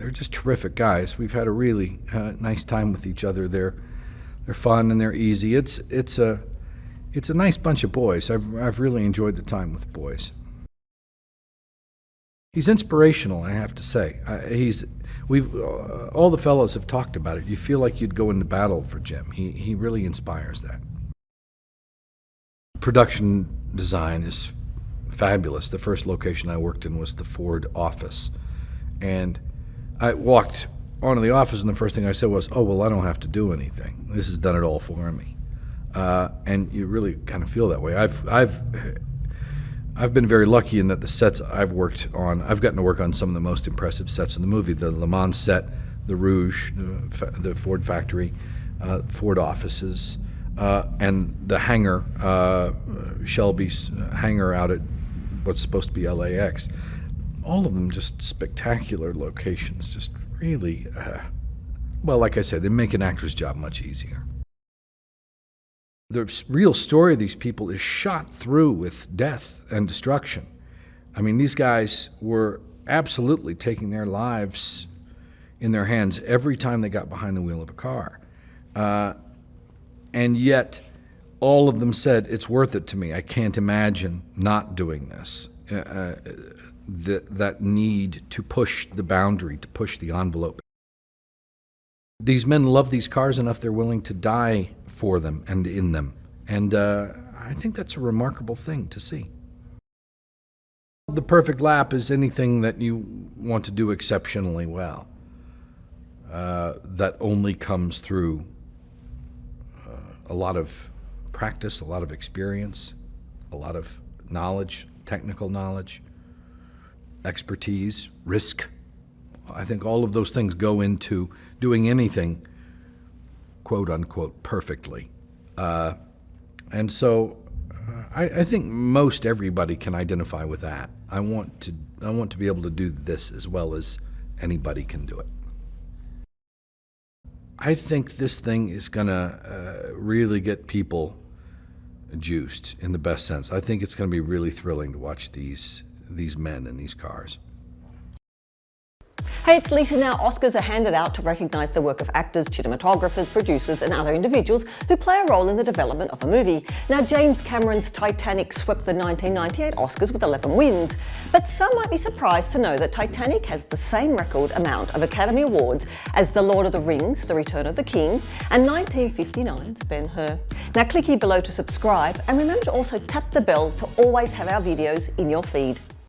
they're just terrific guys. We've had a really nice time with each other. They're fun and they're easy. It's a nice bunch of boys. I've really enjoyed the time with boys. He's inspirational, I have to say. All the fellows have talked about it. You feel like you'd go into battle for Jim. He really inspires that. Production design is fabulous. The first location I worked in was the Ford office. And I walked onto the office and the first thing I said was, oh, well, I don't have to do anything. This has done it all for me. And you really kind of feel that way. I've been very lucky in that the sets I've worked on, I've gotten to work on some of the most impressive sets in the movie. The Le Mans set, the Rouge, the Ford factory, Ford offices, and the hangar, Shelby's hangar out at what's supposed to be LAX. All of them just spectacular locations, just really, well, like I said, they make an actor's job much easier. The real story of these people is shot through with death and destruction. I mean, these guys were absolutely taking their lives in their hands every time they got behind the wheel of a car. And yet, all of them said, it's worth it to me. I can't imagine not doing this. That need to push the boundary, to push the envelope. These men love these cars enough they're willing to die for them and in them. And I think that's a remarkable thing to see. The perfect lap is anything that you want to do exceptionally well. That only comes through a lot of practice, a lot of experience, a lot of knowledge, technical knowledge, expertise, risk. I think all of those things go into doing anything, quote unquote, perfectly. And so I think most everybody can identify with that. I want to be able to do this as well as anybody can do it. I think this thing is gonna really get people juiced in the best sense. I think it's gonna be really thrilling to watch these men in these cars. Hey, it's Lisa now. Oscars are handed out to recognise the work of actors, cinematographers, producers and other individuals who play a role in the development of a movie. Now, James Cameron's Titanic swept the 1998 Oscars with 11 wins. But some might be surprised to know that Titanic has the same record amount of Academy Awards as The Lord of the Rings, The Return of the King, and 1959's Ben-Hur. Now, click here below to subscribe and remember to also tap the bell to always have our videos in your feed.